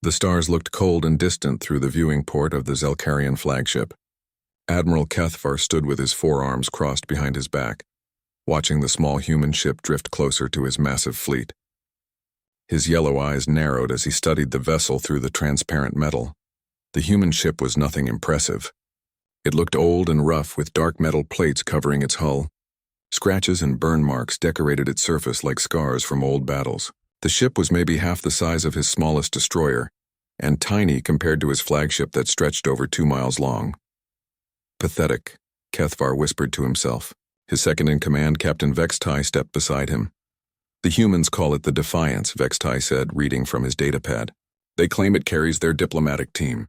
The stars looked cold and distant through the viewing port of the Zelkarian flagship. Admiral Kethvar stood with his forearms crossed behind his back, watching the small human ship drift closer to his massive fleet. His yellow eyes narrowed as he studied the vessel through the transparent metal. The human ship was nothing impressive. It looked old and rough with dark metal plates covering its hull. Scratches and burn marks decorated its surface like scars from old battles. The ship was maybe half the size of his smallest destroyer, and tiny compared to his flagship that stretched over 2 miles long. Pathetic, Kethvar whispered to himself. His second-in-command, Captain Vextai, stepped beside him. The humans call it the Defiance, Vextai said, reading from his datapad. They claim it carries their diplomatic team.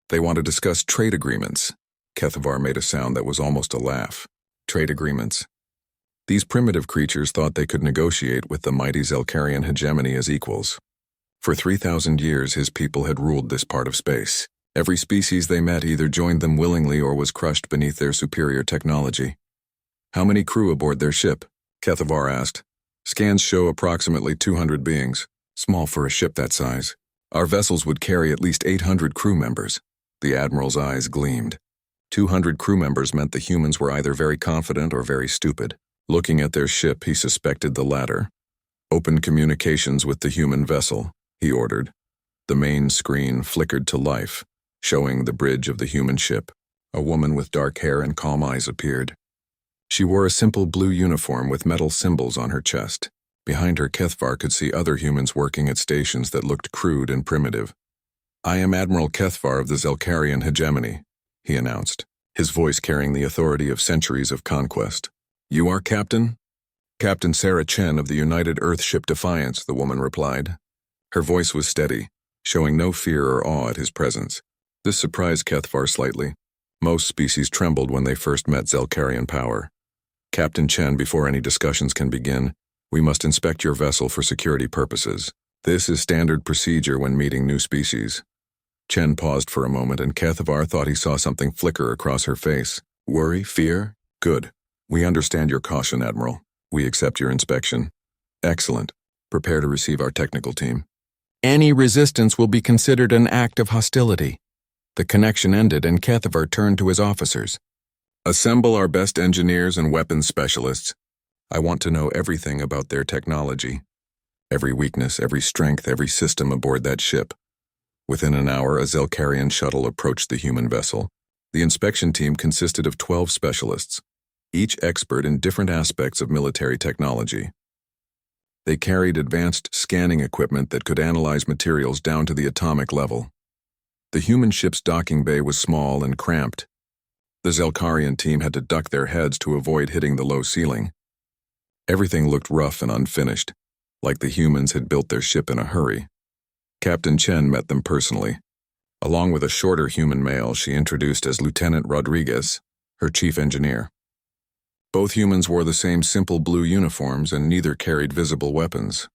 They want to discuss trade agreements. Kethvar made a sound that was almost a laugh. Trade agreements. These primitive creatures thought they could negotiate with the mighty Zelkarian hegemony as equals. For 3,000 years, his people had ruled this part of space. Every species they met either joined them willingly or was crushed beneath their superior technology. How many crew aboard their ship? Kethvar asked. Scans show approximately 200 beings, small for a ship that size. Our vessels would carry at least 800 crew members. The Admiral's eyes gleamed. 200 crew members meant the humans were either very confident or very stupid. Looking at their ship, he suspected the latter. Open communications with the human vessel, he ordered. The main screen flickered to life, showing the bridge of the human ship. A woman with dark hair and calm eyes appeared. She wore a simple blue uniform with metal symbols on her chest. Behind her, Kethvar could see other humans working at stations that looked crude and primitive. I am Admiral Kethvar of the Zelkarian hegemony, he announced, his voice carrying the authority of centuries of conquest. You are Captain? Captain Sarah Chen of the United Earthship Defiance, the woman replied. Her voice was steady, showing no fear or awe at his presence. This surprised Kethvar slightly. Most species trembled when they first met Zelkarian power. Captain Chen, before any discussions can begin, we must inspect your vessel for security purposes. This is standard procedure when meeting new species. Chen paused for a moment, and Kethvar thought he saw something flicker across her face. Worry? Fear? Good. We understand your caution, Admiral. We accept your inspection. Excellent. Prepare to receive our technical team. Any resistance will be considered an act of hostility. The connection ended, and Kethvar turned to his officers. Assemble our best engineers and weapons specialists. I want to know everything about their technology. Every weakness, every strength, every system aboard that ship. Within an hour, a Zelkarian shuttle approached the human vessel. The inspection team consisted of 12 specialists, each expert in different aspects of military technology. They carried advanced scanning equipment that could analyze materials down to the atomic level. The human ship's docking bay was small and cramped. The Zelkarian team had to duck their heads to avoid hitting the low ceiling. Everything looked rough and unfinished, like the humans had built their ship in a hurry. Captain Chen met them personally. Along with a shorter human male she introduced as Lieutenant Rodriguez, her chief engineer. Both humans wore the same simple blue uniforms and neither carried visible weapons.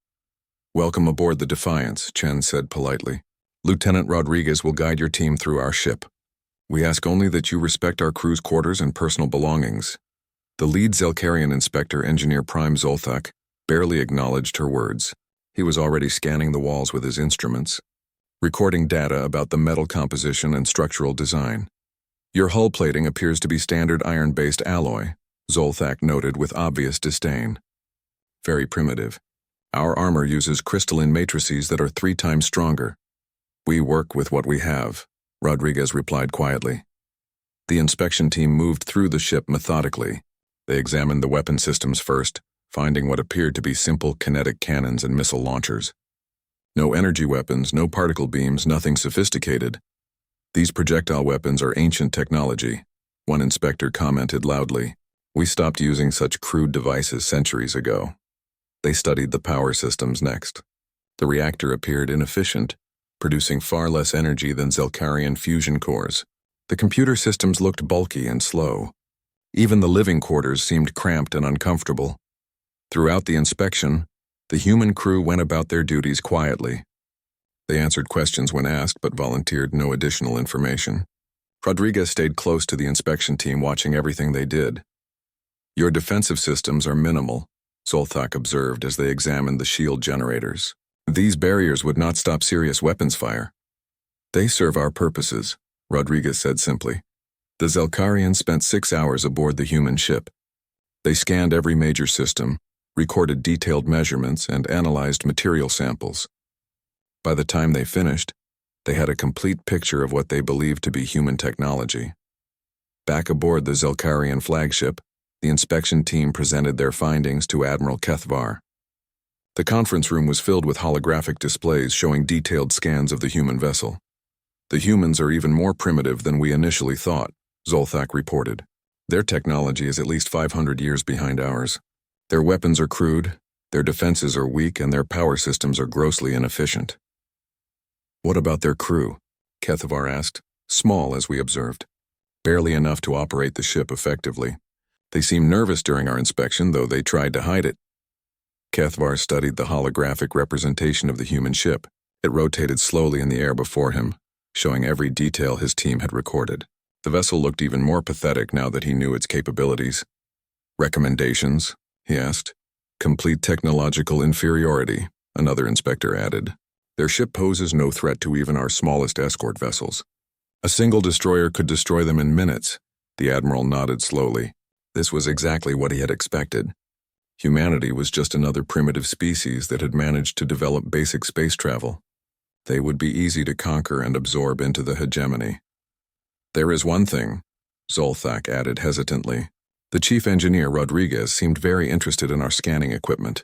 Welcome aboard the Defiance, Chen said politely. Lieutenant Rodriguez will guide your team through our ship. We ask only that you respect our crew's quarters and personal belongings. The lead Zelkarian inspector, Engineer Prime Zolthak, barely acknowledged her words. He was already scanning the walls with his instruments, recording data about the metal composition and structural design. Your hull plating appears to be standard iron-based alloy, Zolthak noted with obvious disdain. Very primitive. Our armor uses crystalline matrices that are 3 times stronger. We work with what we have, Rodriguez replied quietly. The inspection team moved through the ship methodically. They examined the weapon systems first, finding what appeared to be simple kinetic cannons and missile launchers. No energy weapons, no particle beams, nothing sophisticated. These projectile weapons are ancient technology, one inspector commented loudly. We stopped using such crude devices centuries ago. They studied the power systems next. The reactor appeared inefficient, producing far less energy than Zelkarian fusion cores. The computer systems looked bulky and slow. Even the living quarters seemed cramped and uncomfortable. Throughout the inspection, the human crew went about their duties quietly. They answered questions when asked but volunteered no additional information. Rodriguez stayed close to the inspection team, watching everything they did. Your defensive systems are minimal, Zolthak observed as they examined the shield generators. These barriers would not stop serious weapons fire. They serve our purposes, Rodriguez said simply. The Zelkarians spent 6 hours aboard the human ship. They scanned every major system, recorded detailed measurements, and analyzed material samples. By the time they finished, they had a complete picture of what they believed to be human technology. Back aboard the Zelkarian flagship, the inspection team presented their findings to Admiral Kethvar. The conference room was filled with holographic displays showing detailed scans of the human vessel. The humans are even more primitive than we initially thought, Zolthak reported. Their technology is at least 500 years behind ours. Their weapons are crude, their defenses are weak, and their power systems are grossly inefficient. What about their crew? Kethvar asked, small as we observed. Barely enough to operate the ship effectively. They seemed nervous during our inspection, though they tried to hide it. Kethvar studied the holographic representation of the human ship. It rotated slowly in the air before him, showing every detail his team had recorded. The vessel looked even more pathetic now that he knew its capabilities. Recommendations? He asked. Complete technological inferiority, another inspector added. Their ship poses no threat to even our smallest escort vessels. A single destroyer could destroy them in minutes. The admiral nodded slowly. This was exactly what he had expected. Humanity was just another primitive species that had managed to develop basic space travel. They would be easy to conquer and absorb into the hegemony. There is one thing, Zolthak added hesitantly. The chief engineer, Rodriguez, seemed very interested in our scanning equipment.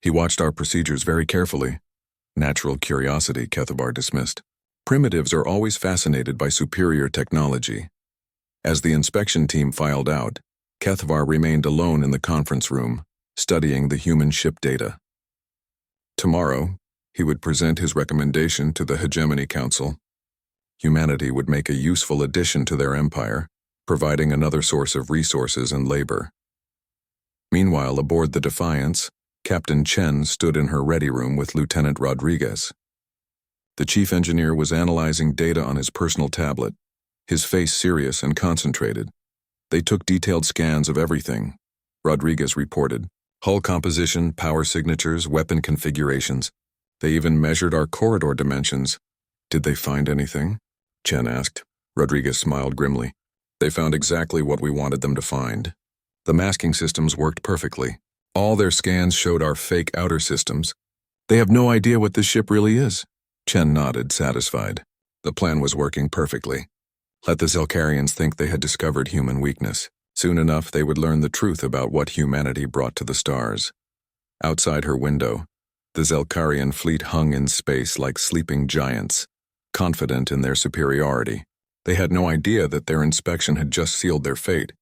He watched our procedures very carefully. Natural curiosity, Kethvar dismissed. Primitives are always fascinated by superior technology. As the inspection team filed out, Kethvar remained alone in the conference room, studying the human ship data. Tomorrow, he would present his recommendation to the Hegemony Council. Humanity would make a useful addition to their empire, providing another source of resources and labor. Meanwhile, aboard the Defiance, Captain Chen stood in her ready room with Lieutenant Rodriguez. The chief engineer was analyzing data on his personal tablet, his face serious and concentrated. They took detailed scans of everything, Rodriguez reported. Hull composition, power signatures, weapon configurations. They even measured our corridor dimensions. Did they find anything? Chen asked. Rodriguez smiled grimly. They found exactly what we wanted them to find. The masking systems worked perfectly. All their scans showed our fake outer systems. They have no idea what this ship really is. Chen nodded, satisfied. The plan was working perfectly. Let the Zelkarians think they had discovered human weakness. Soon enough, they would learn the truth about what humanity brought to the stars. Outside her window, the Zelkarian fleet hung in space like sleeping giants, confident in their superiority. They had no idea that their inspection had just sealed their fate.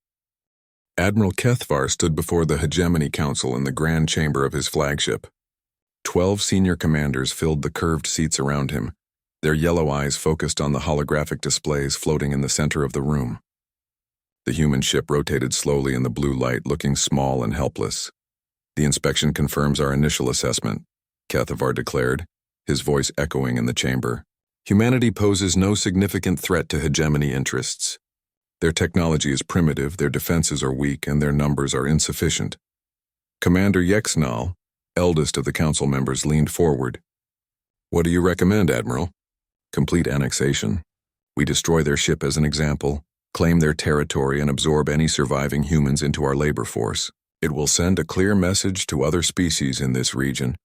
Admiral Kethvar stood before the Hegemony Council in the grand chamber of his flagship. 12 senior commanders filled the curved seats around him, their yellow eyes focused on the holographic displays floating in the center of the room. The human ship rotated slowly in the blue light, looking small and helpless. The inspection confirms our initial assessment, Kethvar declared, his voice echoing in the chamber. Humanity poses no significant threat to hegemony interests. Their technology is primitive, their defenses are weak, and their numbers are insufficient. Commander Yexnal, eldest of the council members, leaned forward. What do you recommend, Admiral? Complete annexation. We destroy their ship as an example, claim their territory, and absorb any surviving humans into our labor force. It will send a clear message to other species in this region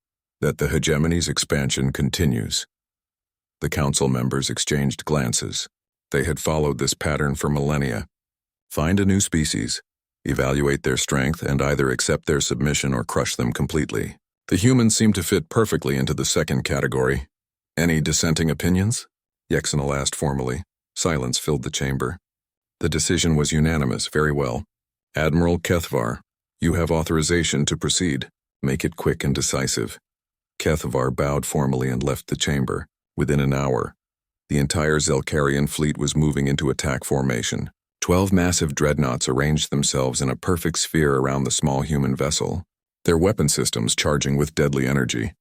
that the hegemony's expansion continues. The council members exchanged glances. They had followed this pattern for millennia. Find a new species, evaluate their strength, and either accept their submission or crush them completely. The humans seem to fit perfectly into the second category. Any dissenting opinions? Yexenal asked formally. Silence filled the chamber. The decision was unanimous. Very well. Admiral Kethvar, you have authorization to proceed. Make it quick and decisive. Kethvar bowed formally and left the chamber. Within an hour, the entire Zelkarian fleet was moving into attack formation. 12 massive dreadnoughts arranged themselves in a perfect sphere around the small human vessel, their weapon systems charging with deadly energy.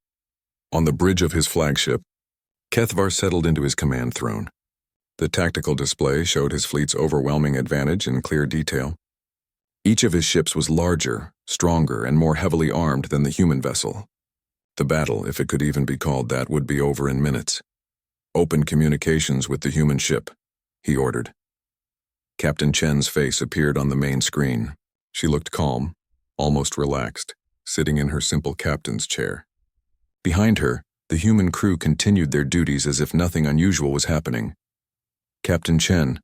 On the bridge of his flagship, Kethvar settled into his command throne. The tactical display showed his fleet's overwhelming advantage in clear detail. Each of his ships was larger, stronger, and more heavily armed than the human vessel. The battle, if it could even be called that, would be over in minutes. Open communications with the human ship, he ordered. Captain Chen's face appeared on the main screen. She looked calm, almost relaxed, sitting in her simple captain's chair. Behind her, the human crew continued their duties as if nothing unusual was happening. Captain Chen,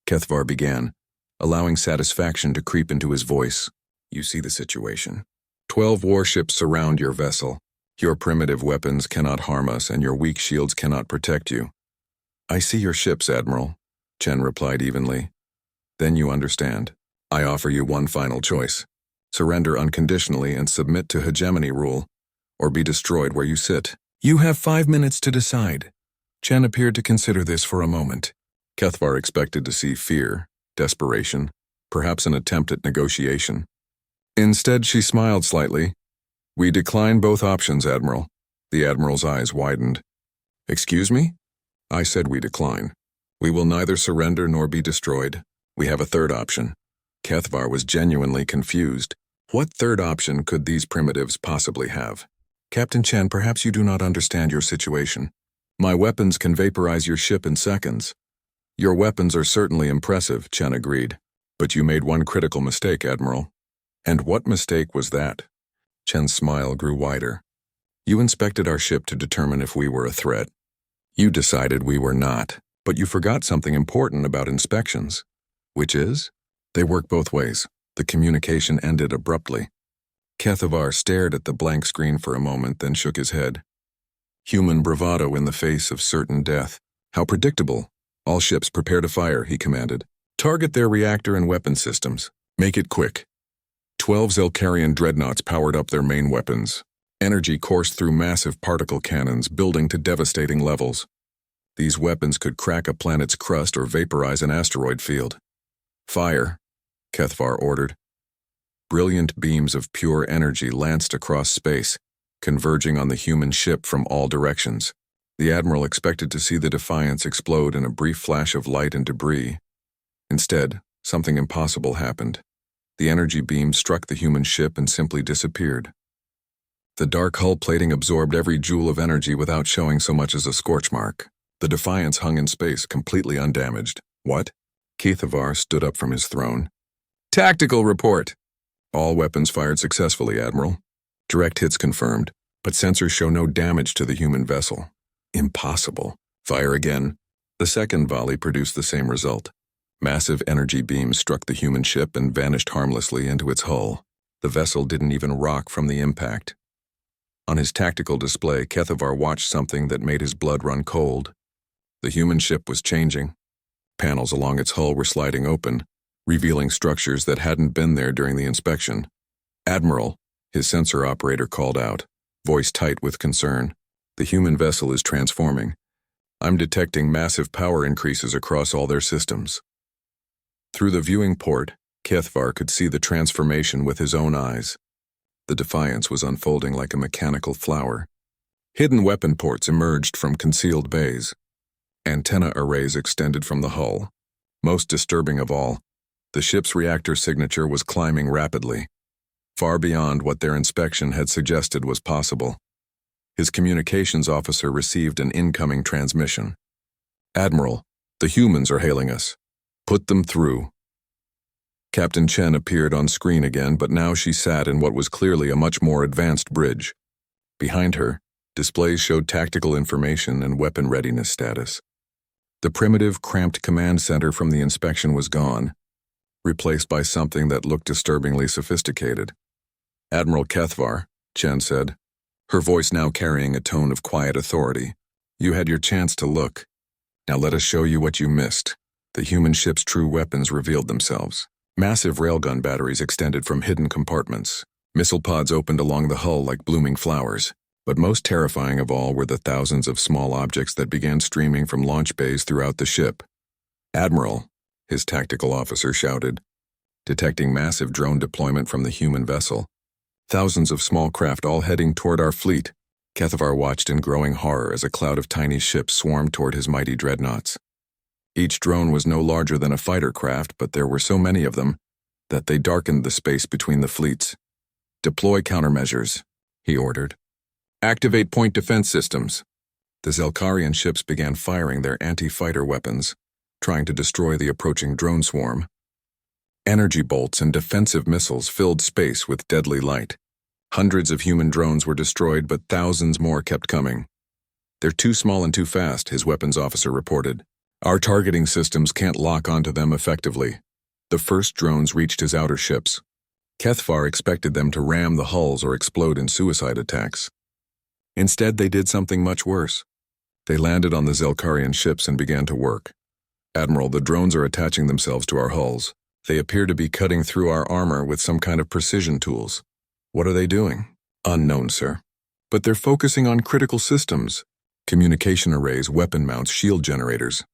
Kethvar began, allowing satisfaction to creep into his voice. You see the situation. 12 warships surround your vessel. Your primitive weapons cannot harm us, and your weak shields cannot protect you. I see your ships, Admiral, Chen replied evenly. Then you understand. I offer you one final choice. Surrender unconditionally and submit to hegemony rule, or be destroyed where you sit. You have 5 minutes to decide. Chen appeared to consider this for a moment. Kethvar expected to see fear, desperation, perhaps an attempt at negotiation. Instead, she smiled slightly. We decline both options, Admiral. The Admiral's eyes widened. Excuse me? I said we decline. We will neither surrender nor be destroyed. We have a third option. Kethvar was genuinely confused. What third option could these primitives possibly have? Captain Chen, perhaps you do not understand your situation. My weapons can vaporize your ship in seconds. Your weapons are certainly impressive, Chen agreed. But you made one critical mistake, Admiral. And what mistake was that? Chen's smile grew wider. You inspected our ship to determine if we were a threat. You decided we were not, but you forgot something important about inspections. Which is? They work both ways. The communication ended abruptly. Kethvar stared at the blank screen for a moment, then shook his head. Human bravado in the face of certain death. How predictable. All ships prepare to fire, he commanded. Target their reactor and weapon systems. Make it quick. 12 Zelkarian dreadnoughts powered up their main weapons. Energy coursed through massive particle cannons, building to devastating levels. These weapons could crack a planet's crust or vaporize an asteroid field. Fire, Kethvar ordered. Brilliant beams of pure energy lanced across space, converging on the human ship from all directions. The Admiral expected to see the Defiance explode in a brief flash of light and debris. Instead, something impossible happened. The energy beam struck the human ship and simply disappeared. The dark hull plating absorbed every joule of energy without showing so much as a scorch mark. The Defiance hung in space, completely undamaged. What? Kethvar stood up from his throne. Tactical report! All weapons fired successfully, Admiral. Direct hits confirmed, but sensors show no damage to the human vessel. Impossible. Fire again. The second volley produced the same result. Massive energy beams struck the human ship and vanished harmlessly into its hull. The vessel didn't even rock from the impact. On his tactical display, Kethvar watched something that made his blood run cold. The human ship was changing. Panels along its hull were sliding open, revealing structures that hadn't been there during the inspection. Admiral, his sensor operator called out, voice tight with concern. The human vessel is transforming. I'm detecting massive power increases across all their systems. Through the viewing port, Kethvar could see the transformation with his own eyes. The Defiance was unfolding like a mechanical flower. Hidden weapon ports emerged from concealed bays. Antenna arrays extended from the hull. Most disturbing of all, the ship's reactor signature was climbing rapidly, far beyond what their inspection had suggested was possible. His communications officer received an incoming transmission. Admiral, the humans are hailing us. Put them through. Captain Chen appeared on screen again, but now she sat in what was clearly a much more advanced bridge. Behind her, displays showed tactical information and weapon readiness status. The primitive, cramped command center from the inspection was gone, replaced by something that looked disturbingly sophisticated. Admiral Kethvar, Chen said, her voice now carrying a tone of quiet authority. You had your chance to look. Now let us show you what you missed. The human ship's true weapons revealed themselves. Massive railgun batteries extended from hidden compartments. Missile pods opened along the hull like blooming flowers. But most terrifying of all were the thousands of small objects that began streaming from launch bays throughout the ship. Admiral, his tactical officer shouted, detecting massive drone deployment from the human vessel. Thousands of small craft all heading toward our fleet. Kethvar watched in growing horror as a cloud of tiny ships swarmed toward his mighty dreadnoughts. Each drone was no larger than a fighter craft, but there were so many of them that they darkened the space between the fleets. Deploy countermeasures, he ordered. Activate point defense systems. The Zelkarian ships began firing their anti-fighter weapons, trying to destroy the approaching drone swarm. Energy bolts and defensive missiles filled space with deadly light. Hundreds of human drones were destroyed, but thousands more kept coming. "They're too small and too fast," his weapons officer reported. "Our targeting systems can't lock onto them effectively." The first drones reached his outer ships. Kethvar expected them to ram the hulls or explode in suicide attacks. Instead, they did something much worse. They landed on the Zelkarian ships and began to work. "Admiral, the drones are attaching themselves to our hulls. They appear to be cutting through our armor with some kind of precision tools." "What are they doing?" "Unknown, sir. But they're focusing on critical systems: communication arrays, weapon mounts, shield generators."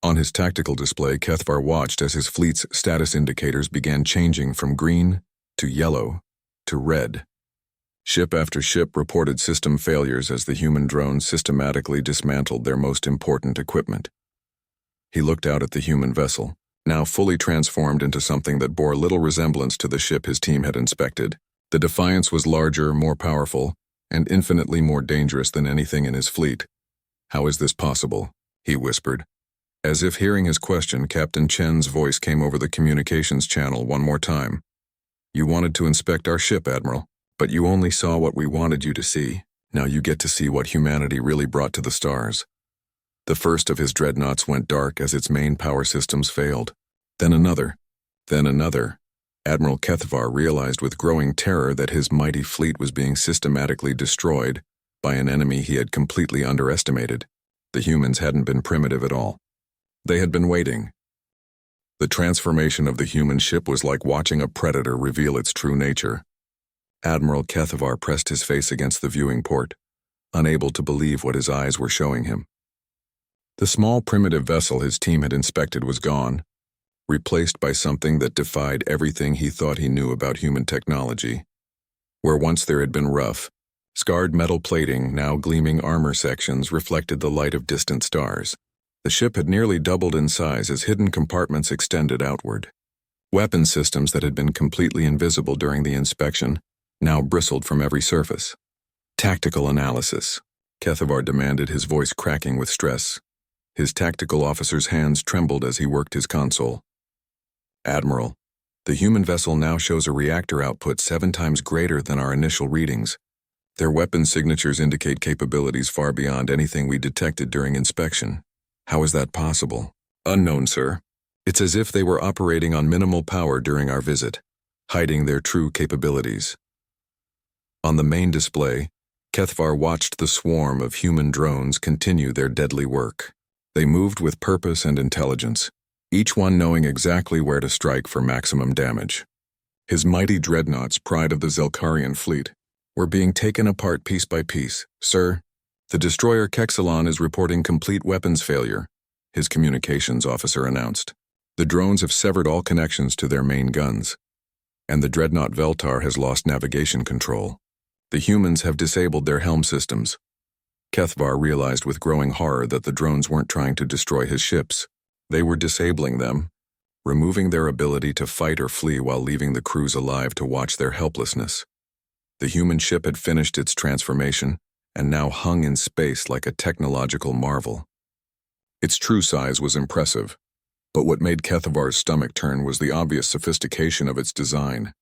On his tactical display, Kethvar watched as his fleet's status indicators began changing from green to yellow to red. Ship after ship reported system failures as the human drones systematically dismantled their most important equipment. He looked out at the human vessel, now fully transformed into something that bore little resemblance to the ship his team had inspected. The Defiance was larger, more powerful, and infinitely more dangerous than anything in his fleet. "How is this possible?" he whispered. As if hearing his question, Captain Chen's voice came over the communications channel one more time. "You wanted to inspect our ship, Admiral, but you only saw what we wanted you to see. Now you get to see what humanity really brought to the stars." The first of his dreadnoughts went dark as its main power systems failed. Then another. Then another. Admiral Kethvar realized with growing terror that his mighty fleet was being systematically destroyed by an enemy he had completely underestimated. The humans hadn't been primitive at all. They had been waiting. The transformation of the human ship was like watching a predator reveal its true nature. Admiral Kethvar pressed his face against the viewing port, unable to believe what his eyes were showing him. The small primitive vessel his team had inspected was gone, replaced by something that defied everything he thought he knew about human technology. Where once there had been rough, scarred metal plating, now gleaming armor sections reflected the light of distant stars. The ship had nearly doubled in size as hidden compartments extended outward. Weapon systems that had been completely invisible during the inspection now bristled from every surface. "Tactical analysis," Kethvar demanded, his voice cracking with stress. His tactical officer's hands trembled as he worked his console. "Admiral, the human vessel now shows a reactor output 7 times greater than our initial readings. Their weapon signatures indicate capabilities far beyond anything we detected during inspection. How is that possible?" "Unknown, sir. It's as if they were operating on minimal power during our visit, hiding their true capabilities." On the main display, Kethvar watched the swarm of human drones continue their deadly work. They moved with purpose and intelligence, each one knowing exactly where to strike for maximum damage. His mighty dreadnoughts, pride of the Zelkarian fleet, were being taken apart piece by piece. "Sir, the destroyer Kexalon is reporting complete weapons failure," his communications officer announced. "The drones have severed all connections to their main guns, and the dreadnought Veltar has lost navigation control. The humans have disabled their helm systems." Kethvar realized with growing horror that the drones weren't trying to destroy his ships. They were disabling them, removing their ability to fight or flee while leaving the crews alive to watch their helplessness. The human ship had finished its transformation and now hung in space like a technological marvel. Its true size was impressive, but what made Kethvar's stomach turn was the obvious sophistication of its design.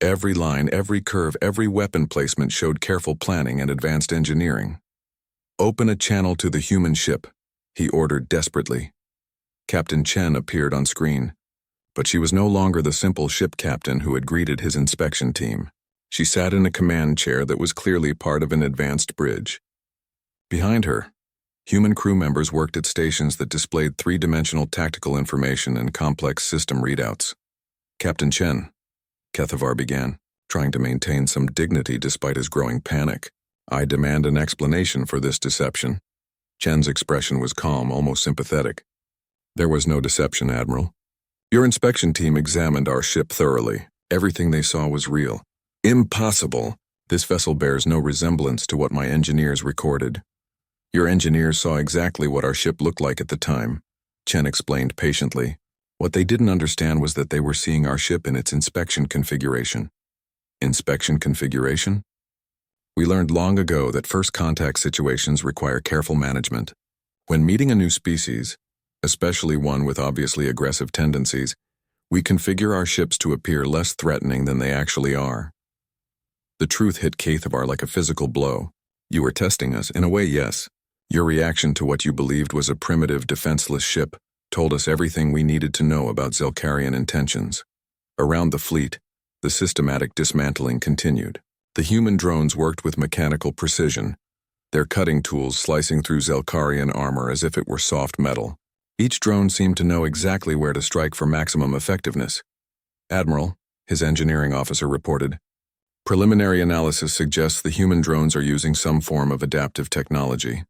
Every line, every curve, every weapon placement showed careful planning and advanced engineering. "Open a channel to the human ship," he ordered desperately. Captain Chen appeared on screen, but she was no longer the simple ship captain who had greeted his inspection team. She sat in a command chair that was clearly part of an advanced bridge. Behind her, human crew members worked at stations that displayed 3-dimensional tactical information and complex system readouts. "Captain Chen," Kethvar began, trying to maintain some dignity despite his growing panic, "I demand an explanation for this deception." Chen's expression was calm, almost sympathetic. "There was no deception, Admiral. Your inspection team examined our ship thoroughly. Everything they saw was real." "Impossible. This vessel bears no resemblance to what my engineers recorded." "Your engineers saw exactly what our ship looked like at the time," Chen explained patiently. What they didn't understand was that they were seeing our ship in its inspection configuration. Inspection configuration? We learned long ago that first contact situations require careful management. When meeting a new species, especially one with obviously aggressive tendencies, we configure our ships to appear less threatening than they actually are. The truth hit Kathavar like a physical blow. You were testing us, in a way, yes. Your reaction to what you believed was a primitive, defenseless ship told us everything we needed to know about Zelkarian intentions. Around the fleet, the systematic dismantling continued. The human drones worked with mechanical precision, their cutting tools slicing through Zelkarian armor as if it were soft metal. Each drone seemed to know exactly where to strike for maximum effectiveness. Admiral, his engineering officer reported, preliminary analysis suggests the human drones are using some form of adaptive technology.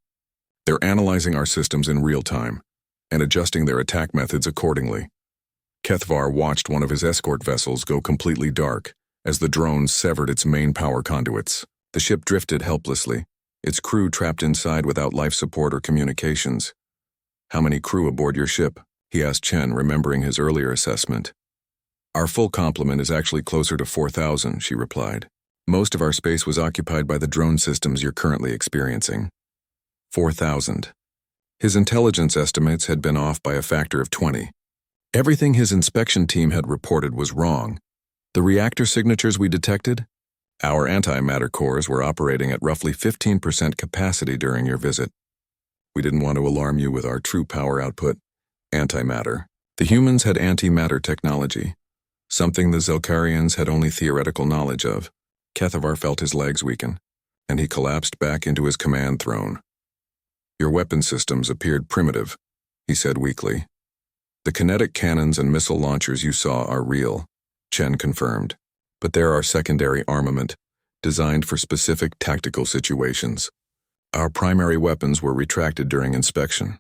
They're analyzing our systems in real time and adjusting their attack methods accordingly. Kathavar watched one of his escort vessels go completely dark as the drones severed its main power conduits. The ship drifted helplessly, its crew trapped inside without life support or communications. "How many crew aboard your ship?" he asked Chen, remembering his earlier assessment. "Our full complement is actually closer to 4,000, she replied. "Most of our space was occupied by the drone systems you're currently experiencing." 4,000. His intelligence estimates had been off by a factor of 20. Everything his inspection team had reported was wrong. The reactor signatures we detected? Our antimatter cores were operating at roughly 15% capacity during your visit. We didn't want to alarm you with our true power output, antimatter. The humans had antimatter technology, something the Zelkarians had only theoretical knowledge of. Kathavar felt his legs weaken, and he collapsed back into his command throne. "Your weapon systems appeared primitive," he said weakly. "The kinetic cannons and missile launchers you saw are real," Chen confirmed. "But there are secondary armament, designed for specific tactical situations. Our primary weapons were retracted during inspection."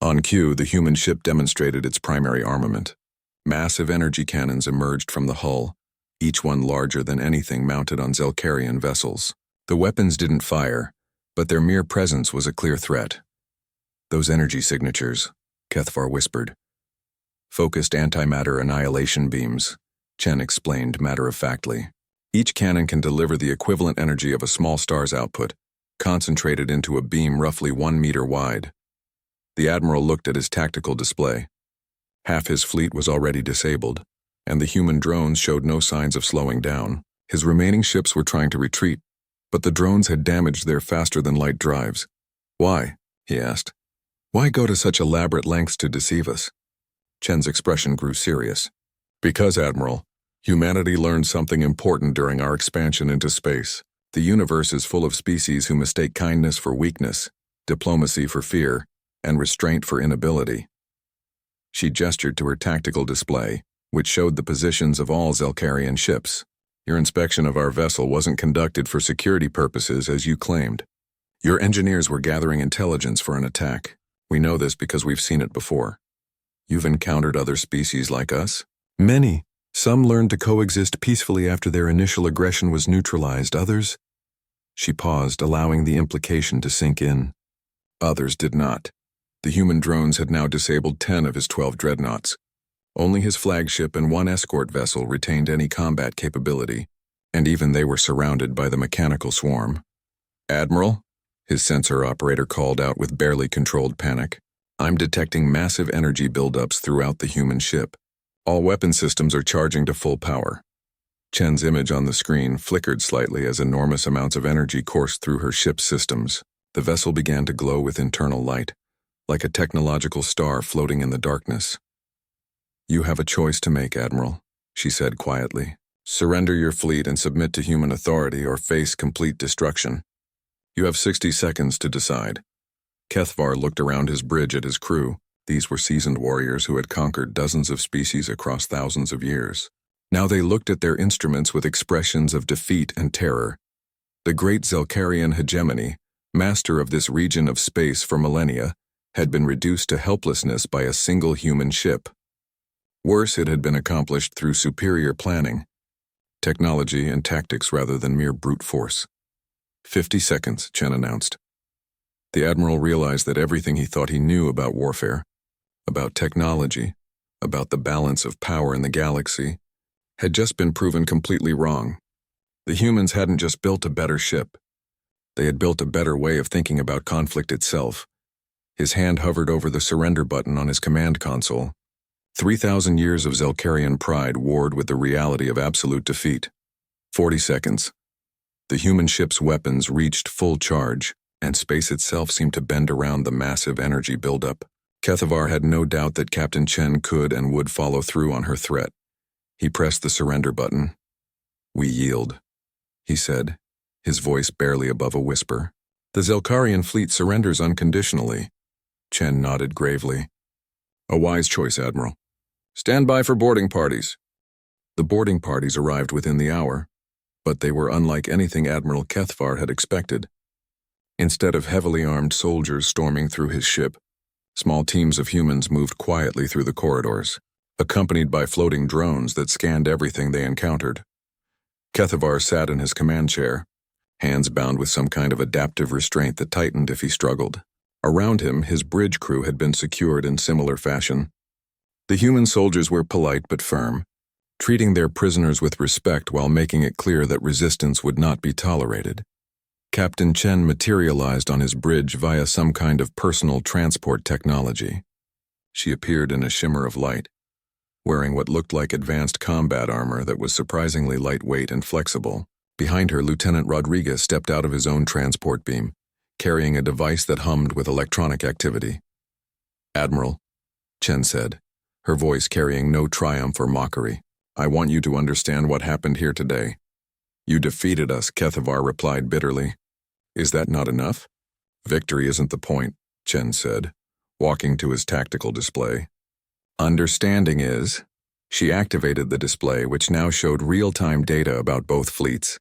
On cue, the human ship demonstrated its primary armament. Massive energy cannons emerged from the hull, each one larger than anything mounted on Zelkarian vessels. The weapons didn't fire, but their mere presence was a clear threat. "Those energy signatures," Kathavar whispered. "Focused antimatter annihilation beams," Chen explained matter-of-factly. "Each cannon can deliver the equivalent energy of a small star's output, concentrated into a beam roughly 1 meter wide." The Admiral looked at his tactical display. Half his fleet was already disabled, and the human drones showed no signs of slowing down. His remaining ships were trying to retreat, but the drones had damaged their faster-than-light drives. "Why?" he asked. "Why go to such elaborate lengths to deceive us?" Chen's expression grew serious. "Because, Admiral, humanity learned something important during our expansion into space. The universe is full of species who mistake kindness for weakness, diplomacy for fear, and restraint for inability." She gestured to her tactical display, which showed the positions of all Zelkarian ships. "Your inspection of our vessel wasn't conducted for security purposes, as you claimed. Your engineers were gathering intelligence for an attack. We know this because we've seen it before. You've encountered other species like us?" "Many. Some learned to coexist peacefully after their initial aggression was neutralized. Others—" She paused, allowing the implication to sink in. "Others did not. The human drones had now disabled 10 of his 12 dreadnoughts. Only his flagship and 1 escort vessel retained any combat capability, and even they were surrounded by the mechanical swarm." "Admiral?" his sensor operator called out with barely controlled panic. "I'm detecting massive energy buildups throughout the human ship. All weapon systems are charging to full power." Chen's image on the screen flickered slightly as enormous amounts of energy coursed through her ship's systems. The vessel began to glow with internal light, like a technological star floating in the darkness. "You have a choice to make, Admiral," she said quietly. "Surrender your fleet and submit to human authority or face complete destruction. You have 60 seconds to decide." Kathavar looked around his bridge at his crew. These were seasoned warriors who had conquered dozens of species across thousands of years. Now they looked at their instruments with expressions of defeat and terror. The great Zelkarian hegemony, master of this region of space for millennia, had been reduced to helplessness by a single human ship. Worse, it had been accomplished through superior planning, technology and tactics rather than mere brute force. 50 seconds, Chen announced. The Admiral realized that everything he thought he knew about warfare, about technology, about the balance of power in the galaxy, had just been proven completely wrong. The humans hadn't just built a better ship, They had built a better way of thinking about conflict itself. His hand hovered over the surrender button on his command console. 3,000 years of Zelkarian pride warred with the reality of absolute defeat. 40 seconds. The human ship's weapons reached full charge, and space itself seemed to bend around the massive energy buildup. Kethavar had no doubt that Captain Chen could and would follow through on her threat. He pressed the surrender button. "We yield," he said, his voice barely above a whisper. "The Zelkarian fleet surrenders unconditionally." Chen nodded gravely. "A wise choice, Admiral. Stand by for boarding parties." The boarding parties arrived within the hour, but they were unlike anything Admiral Kethavar had expected. Instead of heavily armed soldiers storming through his ship, small teams of humans moved quietly through the corridors, accompanied by floating drones that scanned everything they encountered. Kethavar sat in his command chair, hands bound with some kind of adaptive restraint that tightened if he struggled. Around him, his bridge crew had been secured in similar fashion. The human soldiers were polite but firm, treating their prisoners with respect while making it clear that resistance would not be tolerated. Captain Chen materialized on his bridge via some kind of personal transport technology. She appeared in a shimmer of light, wearing what looked like advanced combat armor that was surprisingly lightweight and flexible. Behind her, Lieutenant Rodriguez stepped out of his own transport beam, carrying a device that hummed with electronic activity. "Admiral," Chen said, her voice carrying no triumph or mockery, "I want you to understand what happened here today." "You defeated us," Kethavar replied bitterly. "Is that not enough?" "Victory isn't the point," Chen said, walking to his tactical display. "Understanding is." She activated the display, which now showed real-time data about both fleets.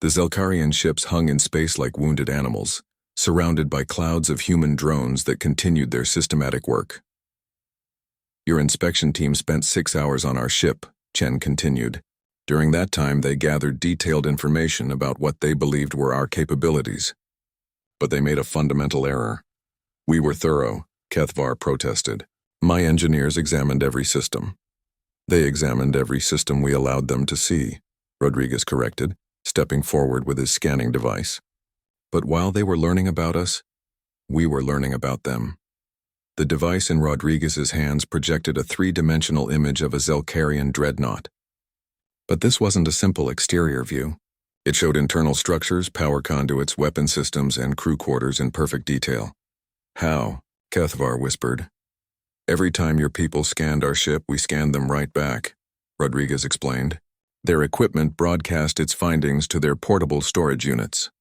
The Zelkarian ships hung in space like wounded animals, surrounded by clouds of human drones that continued their systematic work. "Your inspection team spent 6 hours on our ship," Chen continued. "During that time, they gathered detailed information about what they believed were our capabilities. But they made a fundamental error." "We were thorough," Kethavar protested. "My engineers examined every system." "They examined every system we allowed them to see," Rodriguez corrected, stepping forward with his scanning device. "But while they were learning about us, we were learning about them." The device in Rodriguez's hands projected a 3-dimensional image of a Zelkarian dreadnought. But this wasn't a simple exterior view. It showed internal structures, power conduits, weapon systems, and crew quarters in perfect detail. "How?" Kethavar whispered. "Every time your people scanned our ship, we scanned them right back," Rodriguez explained. "Their equipment broadcast its findings to their portable storage units.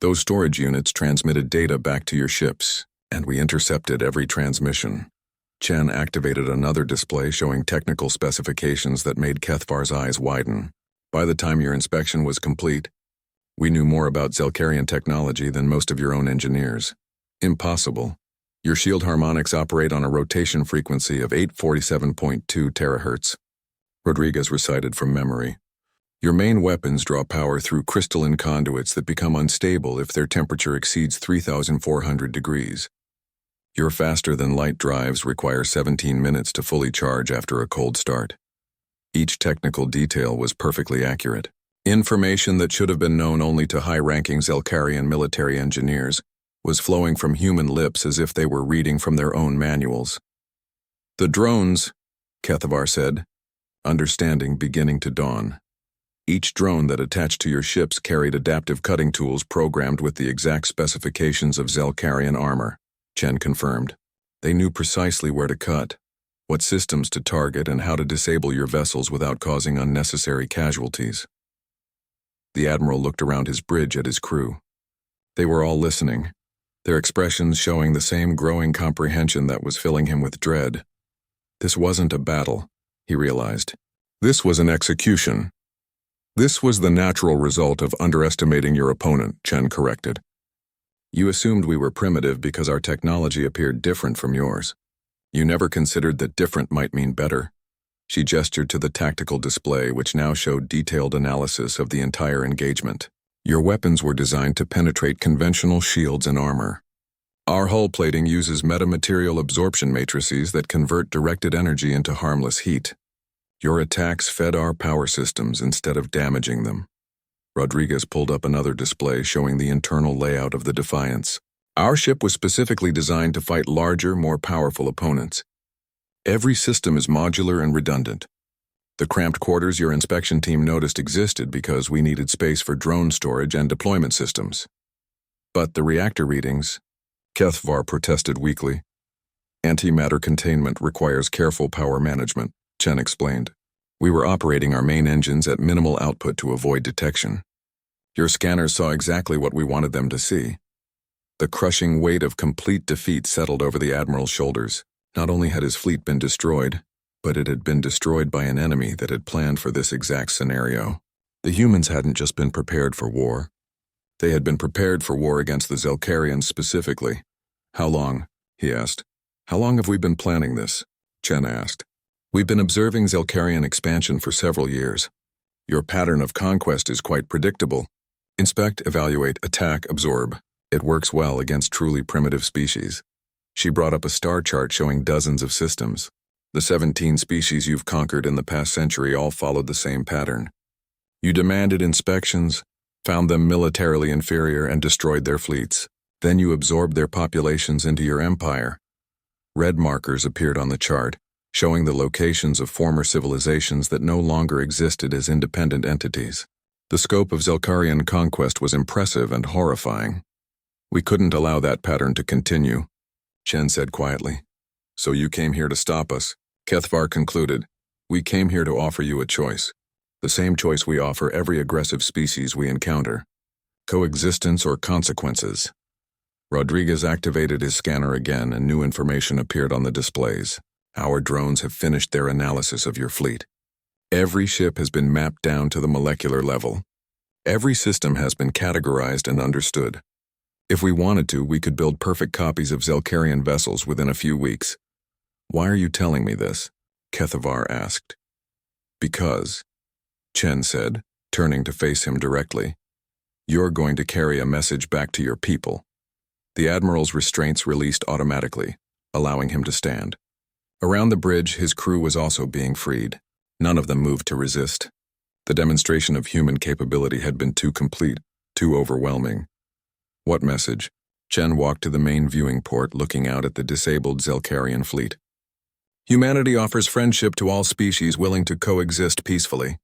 Those storage units transmitted data back to your ships, and we intercepted every transmission." Chen activated another display showing technical specifications that made Kethavar's eyes widen. "By the time your inspection was complete, we knew more about Zelkarian technology than most of your own engineers." "Impossible. Your shield harmonics operate on a rotation frequency of 847.2 terahertz. Rodriguez recited from memory. "Your main weapons draw power through crystalline conduits that become unstable if their temperature exceeds 3,400 degrees. Your faster-than-light drives require 17 minutes to fully charge after a cold start." Each technical detail was perfectly accurate. Information that should have been known only to high-ranking Zelkarian military engineers was flowing from human lips as if they were reading from their own manuals. "The drones," Kethavar said, understanding beginning to dawn. "Each drone that attached to your ships carried adaptive cutting tools programmed with the exact specifications of Zelkarian armor," Chen confirmed. "They knew precisely where to cut, what systems to target, and how to disable your vessels without causing unnecessary casualties." The Admiral looked around his bridge at his crew. They were all listening, their expressions showing the same growing comprehension that was filling him with dread. This wasn't a battle, he realized. This was an execution. "This was the natural result of underestimating your opponent," Chen corrected. "You assumed we were primitive because our technology appeared different from yours. You never considered that different might mean better." She gestured to the tactical display, which now showed detailed analysis of the entire engagement. "Your weapons were designed to penetrate conventional shields and armor. Our hull plating uses metamaterial absorption matrices that convert directed energy into harmless heat. Your attacks fed our power systems instead of damaging them. Rodriguez pulled up another display showing the internal layout of the Defiance. Our ship was specifically designed to fight larger, more powerful opponents. Every system is modular and redundant. The cramped quarters your inspection team noticed existed because we needed space for drone storage and deployment systems. But the reactor readings, HFY protested weakly. Antimatter containment requires careful power management, Chen explained. We were operating our main engines at minimal output to avoid detection. Your scanners saw exactly what we wanted them to see. The crushing weight of complete defeat settled over the Admiral's shoulders. Not only had his fleet been destroyed, but it had been destroyed by an enemy that had planned for this exact scenario. The humans hadn't just been prepared for war. They had been prepared for war against the Zelkarians specifically. How long? He asked. How long have we been planning this? Chen asked. We've been observing Zelkarian expansion for several years. Your pattern of conquest is quite predictable. Inspect, evaluate, attack, absorb. It works well against truly primitive species. She brought up a star chart showing dozens of systems. The 17 species you've conquered in the past century all followed the same pattern. You demanded inspections, found them militarily inferior, and destroyed their fleets. Then you absorbed their populations into your empire. Red markers appeared on the chart, showing the locations of former civilizations that no longer existed as independent entities. The scope of Zelkarian conquest was impressive and horrifying. We couldn't allow that pattern to continue, Chen said quietly. So you came here to stop us, HFY concluded. We came here to offer you a choice. The same choice we offer every aggressive species we encounter. Coexistence or consequences. Rodriguez activated his scanner again and new information appeared on the displays. Our drones have finished their analysis of your fleet. Every ship has been mapped down to the molecular level. Every system has been categorized and understood. If we wanted to, we could build perfect copies of Zelkarian vessels within a few weeks. Why are you telling me this? HFY asked. Because, Chen said, turning to face him directly, you're going to carry a message back to your people. The Admiral's restraints released automatically, allowing him to stand. Around the bridge, his crew was also being freed. None of them moved to resist. The demonstration of human capability had been too complete, too overwhelming. What message? Chen walked to the main viewing port, looking out at the disabled Zelkarian fleet. Humanity offers friendship to all species willing to coexist peacefully.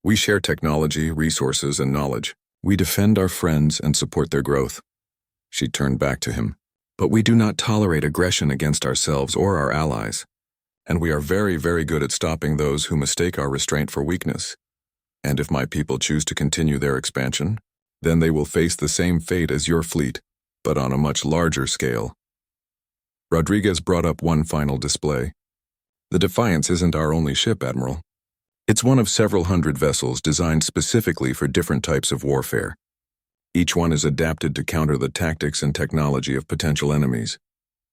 We share technology, resources, and knowledge. We defend our friends and support their growth. She turned back to him. But we do not tolerate aggression against ourselves or our allies. And we are very, very good at stopping those who mistake our restraint for weakness. And if my people choose to continue their expansion, then they will face the same fate as your fleet, but on a much larger scale. Rodriguez brought up one final display. The Defiance isn't our only ship, Admiral. It's one of several hundred vessels designed specifically for different types of warfare. Each one is adapted to counter the tactics and technology of potential enemies.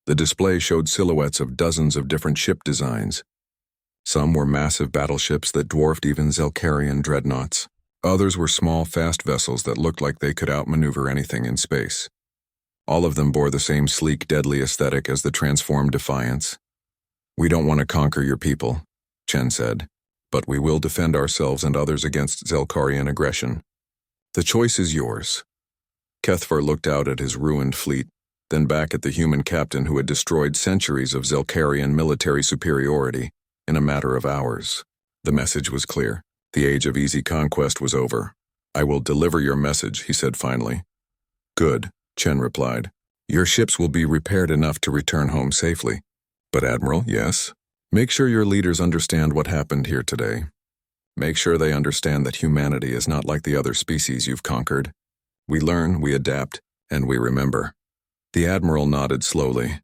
The display showed silhouettes of dozens of different ship designs. Some were massive battleships that dwarfed even Zelkarian dreadnoughts. Others were small, fast vessels that looked like they could outmaneuver anything in space. All of them bore the same sleek, deadly aesthetic as the transformed Defiance. We don't want to conquer your people, Chen said, but we will defend ourselves and others against Zelkarian aggression. The choice is yours. HFY looked out at his ruined fleet, then back at the human captain who had destroyed centuries of Zelkarian military superiority in a matter of hours. The message was clear. The age of easy conquest was over. I will deliver your message, he said finally. Good, Chen replied. Your ships will be repaired enough to return home safely. But Admiral, yes? Make sure your leaders understand what happened here today. Make sure they understand that humanity is not like the other species you've conquered. We learn, we adapt, and we remember. The Admiral nodded slowly,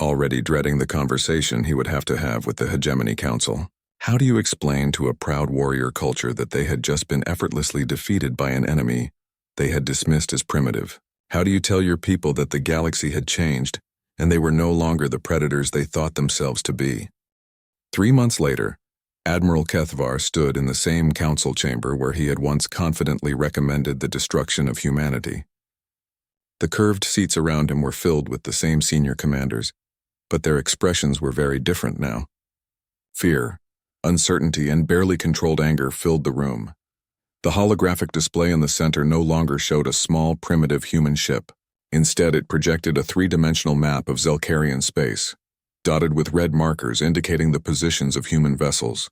already dreading the conversation he would have to have with the Hegemony Council. How do you explain to a proud warrior culture that they had just been effortlessly defeated by an enemy they had dismissed as primitive? How do you tell your people that the galaxy had changed and they were no longer the predators they thought themselves to be? 3 months later, Admiral HFY stood in the same council chamber where he had once confidently recommended the destruction of humanity. The curved seats around him were filled with the same senior commanders, but their expressions were very different now. Fear, uncertainty, and barely controlled anger filled the room. The holographic display in the center no longer showed a small, primitive human ship. Instead, it projected a three-dimensional map of Zelkarian space, dotted with red markers indicating the positions of human vessels.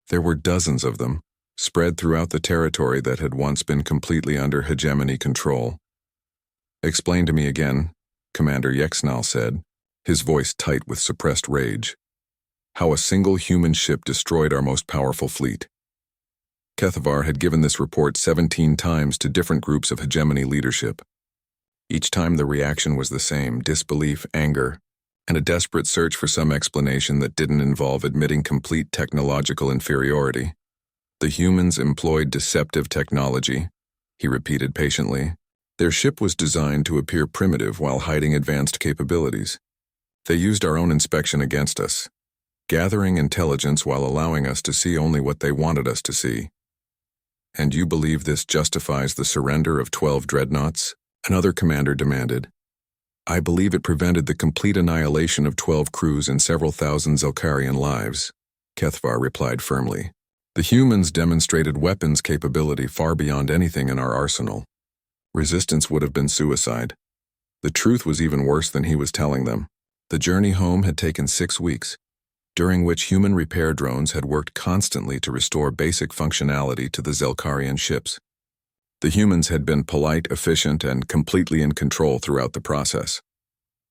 There were dozens of them, spread throughout the territory that had once been completely under hegemony control. "Explain to me again," Commander Yexnal said, his voice tight with suppressed rage, "how a single human ship destroyed our most powerful fleet." Kethavar had given this report 17 times to different groups of hegemony leadership. Each time the reaction was the same: disbelief, anger, and a desperate search for some explanation that didn't involve admitting complete technological inferiority. "The humans employed deceptive technology," he repeated patiently. "Their ship was designed to appear primitive while hiding advanced capabilities. They used our own inspection against us, gathering intelligence while allowing us to see only what they wanted us to see." "And you believe this justifies the surrender of 12 dreadnoughts?" another commander demanded. "I believe it prevented the complete annihilation of 12 crews and several thousand Zelkarian lives," Kethvar replied firmly. "The humans demonstrated weapons capability far beyond anything in our arsenal. Resistance would have been suicide." The truth was even worse than he was telling them. The journey home had taken 6 weeks, during which human repair drones had worked constantly to restore basic functionality to the Zelkarian ships. The humans had been polite, efficient, and completely in control throughout the process.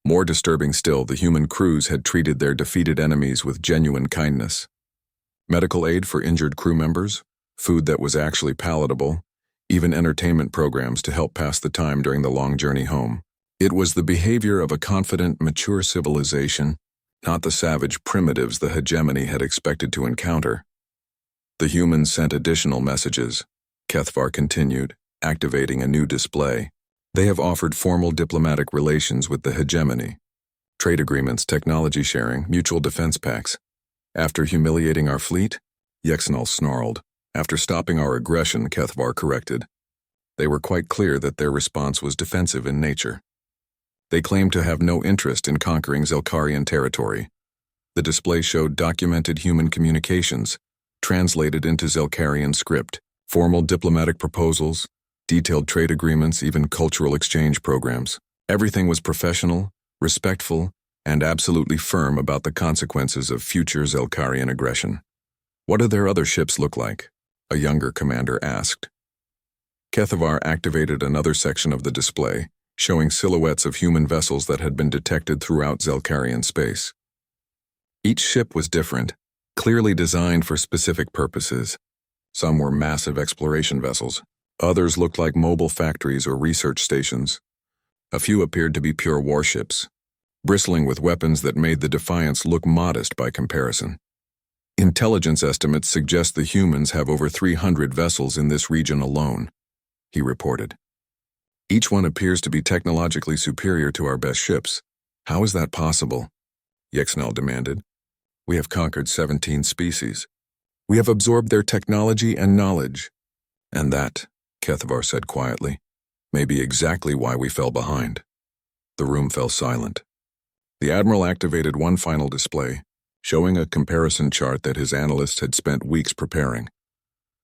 More disturbing still, the human crews had treated their defeated enemies with genuine kindness. Medical aid for injured crew members, food that was actually palatable, even entertainment programs to help pass the time during the long journey home. It was the behavior of a confident, mature civilization, not the savage primitives the hegemony had expected to encounter. "The humans sent additional messages," Kethvar continued, activating a new display. "They have offered formal diplomatic relations with the hegemony. Trade agreements, technology sharing, mutual defense pacts. After humiliating our fleet," Yexnal snarled. "After stopping our aggression," Kethvar corrected. They were quite clear that their response was defensive in nature. They claimed to have no interest in conquering Zelkarian territory. The display showed documented human communications, translated into Zelkarian script, formal diplomatic proposals, detailed trade agreements, even cultural exchange programs. Everything was professional, respectful, and absolutely firm about the consequences of future Zelkarian aggression. "What do their other ships look like?" a younger commander asked. Kethavar activated another section of the display, showing silhouettes of human vessels that had been detected throughout Zelkarian space. Each ship was different, clearly designed for specific purposes. Some were massive exploration vessels. Others looked like mobile factories or research stations. A few appeared to be pure warships, bristling with weapons that made the Defiance look modest by comparison. "Intelligence estimates suggest the humans have over 300 vessels in this region alone," he reported. "Each one appears to be technologically superior to our best ships. How is that possible?" Yexnal demanded. "We have conquered 17 species. We have absorbed their technology and knowledge. And that," Kethavar said quietly, "may be exactly why we fell behind." The room fell silent. The Admiral activated one final display, showing a comparison chart that his analysts had spent weeks preparing.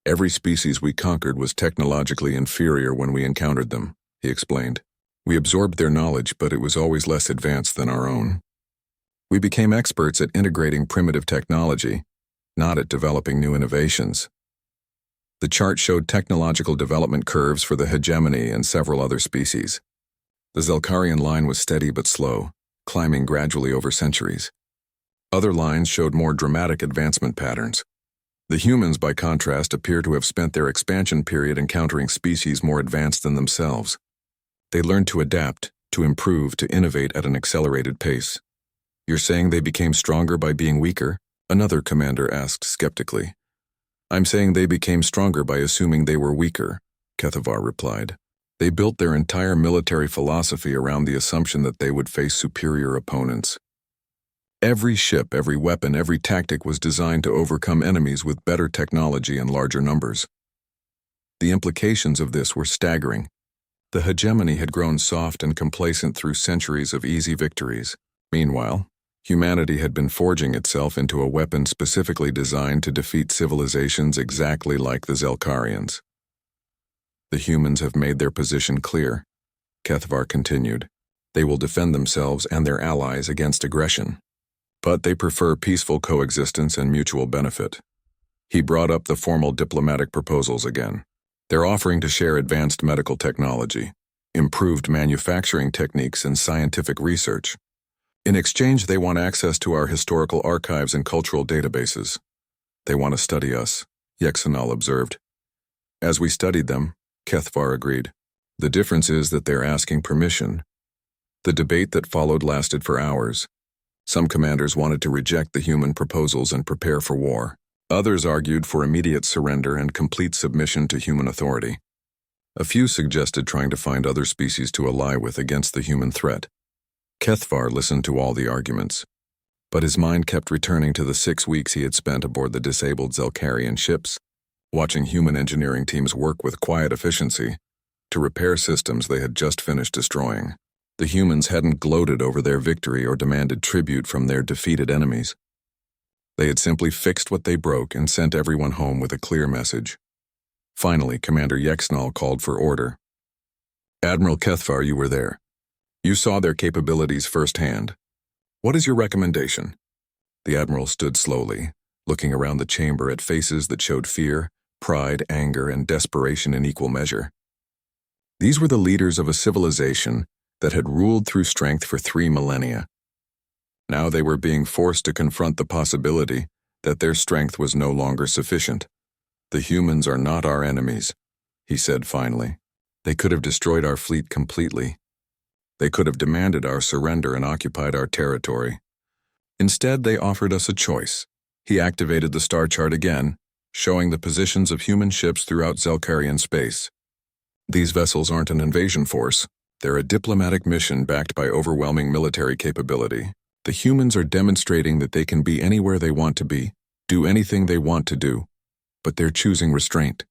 "Every species we conquered was technologically inferior when we encountered them," he explained. "We absorbed their knowledge, but it was always less advanced than our own. We became experts at integrating primitive technology, not at developing new innovations." The chart showed technological development curves for the hegemony and several other species. The Zelkarian line was steady but slow, climbing gradually over centuries. Other lines showed more dramatic advancement patterns. The humans, by contrast, appear to have spent their expansion period encountering species more advanced than themselves. They learned to adapt, to improve, to innovate at an accelerated pace. "You're saying they became stronger by being weaker?" another commander asked skeptically. "I'm saying they became stronger by assuming they were weaker," Kethavar replied. "They built their entire military philosophy around the assumption that they would face superior opponents. Every ship, every weapon, every tactic was designed to overcome enemies with better technology and larger numbers. The implications of this were staggering. The hegemony had grown soft and complacent through centuries of easy victories. Meanwhile, humanity had been forging itself into a weapon specifically designed to defeat civilizations exactly like the Zelkarians. The humans have made their position clear, Kethvar continued. They will defend themselves and their allies against aggression. But they prefer peaceful coexistence and mutual benefit. He brought up the formal diplomatic proposals again. They're offering to share advanced medical technology, improved manufacturing techniques and scientific research. In exchange, they want access to our historical archives and cultural databases. They want to study us, Yexanal observed. As we studied them, Kethvar agreed. The difference is that they're asking permission. The debate that followed lasted for hours. Some commanders wanted to reject the human proposals and prepare for war. Others argued for immediate surrender and complete submission to human authority. A few suggested trying to find other species to ally with against the human threat. Kethvar listened to all the arguments, but his mind kept returning to the 6 weeks he had spent aboard the disabled Zelkarian ships, watching human engineering teams work with quiet efficiency to repair systems they had just finished destroying. The humans hadn't gloated over their victory or demanded tribute from their defeated enemies. They had simply fixed what they broke and sent everyone home with a clear message. Finally, Commander Yexnal called for order. Admiral Kethvar, you were there. You saw their capabilities firsthand. What is your recommendation? The Admiral stood slowly, looking around the chamber at faces that showed fear, pride, anger, and desperation in equal measure. These were the leaders of a civilization that had ruled through strength for 3 millennia. Now they were being forced to confront the possibility that their strength was no longer sufficient. The humans are not our enemies, he said finally. They could have destroyed our fleet completely. They could have demanded our surrender and occupied our territory. Instead, they offered us a choice. He activated the star chart again, showing the positions of human ships throughout Zelkarian space. These vessels aren't an invasion force. They're a diplomatic mission backed by overwhelming military capability. The humans are demonstrating that they can be anywhere they want to be, do anything they want to do, but they're choosing restraint.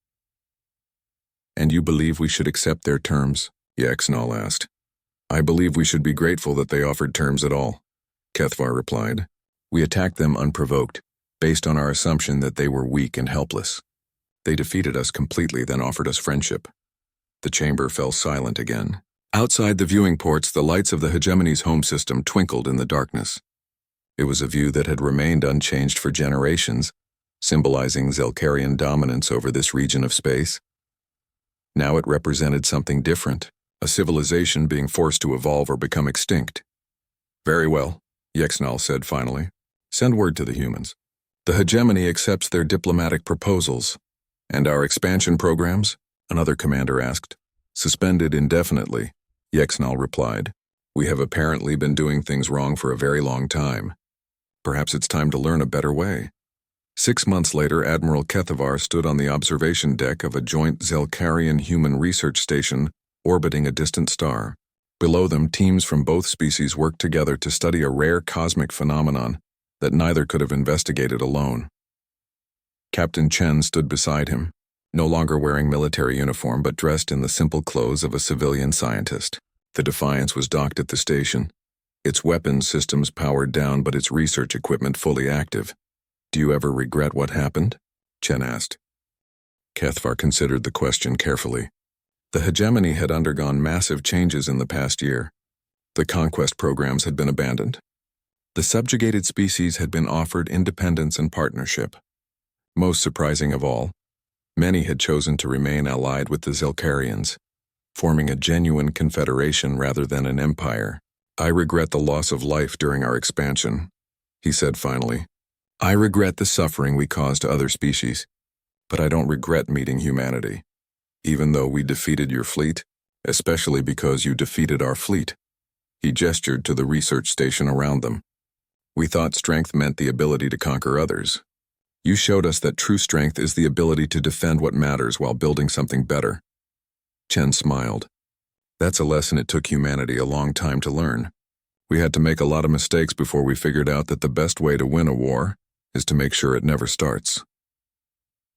And you believe we should accept their terms? Yexnal asked. I believe we should be grateful that they offered terms at all, Kethvar replied. We attacked them unprovoked, based on our assumption that they were weak and helpless. They defeated us completely, then offered us friendship. The chamber fell silent again. Outside the viewing ports, the lights of the hegemony's home system twinkled in the darkness. It was a view that had remained unchanged for generations, symbolizing Zelkarian dominance over this region of space. Now it represented something different, a civilization being forced to evolve or become extinct. Very well, Yexnal said finally. Send word to the humans. The hegemony accepts their diplomatic proposals. And our expansion programs? Another commander asked. Suspended indefinitely, Yexnal replied. We have apparently been doing things wrong for a very long time. Perhaps it's time to learn a better way. 6 months later, Admiral Kethvar stood on the observation deck of a joint Zelkarian human research station orbiting a distant star. Below them, teams from both species worked together to study a rare cosmic phenomenon that neither could have investigated alone. Captain Chen stood beside him, no longer wearing military uniform but dressed in the simple clothes of a civilian scientist. The Defiance was docked at the station, its weapons systems powered down but its research equipment fully active. Do you ever regret what happened? Chen asked. Kethvar considered the question carefully. The hegemony had undergone massive changes in the past year. The conquest programs had been abandoned. The subjugated species had been offered independence and partnership. Most surprising of all, many had chosen to remain allied with the Zelkarians, forming a genuine confederation rather than an empire. I regret the loss of life during our expansion, he said finally. I regret the suffering we caused to other species, but I don't regret meeting humanity. Even though we defeated your fleet, especially because you defeated our fleet. He gestured to the research station around them. We thought strength meant the ability to conquer others. You showed us that true strength is the ability to defend what matters while building something better. Chen smiled. That's a lesson it took humanity a long time to learn. We had to make a lot of mistakes before we figured out that the best way to win a war is to make sure it never starts.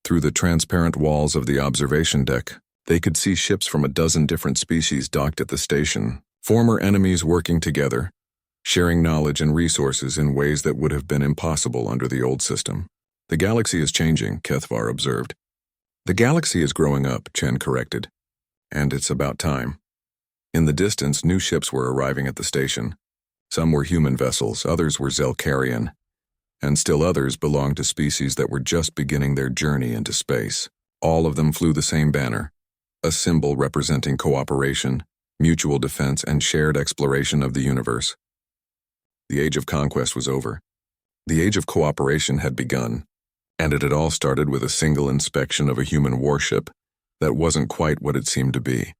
Through the transparent walls of the observation deck, they could see ships from a dozen different species docked at the station, former enemies working together, sharing knowledge and resources in ways that would have been impossible under the old system. The galaxy is changing, Kethvar observed. The galaxy is growing up, Chen corrected. And it's about time. In the distance, new ships were arriving at the station. Some were human vessels, others were Zelkarian, and still others belonged to species that were just beginning their journey into space. All of them flew the same banner, a symbol representing cooperation, mutual defense, and shared exploration of the universe. The age of conquest was over. The age of cooperation had begun, and it had all started with a single inspection of a human warship that wasn't quite what it seemed to be.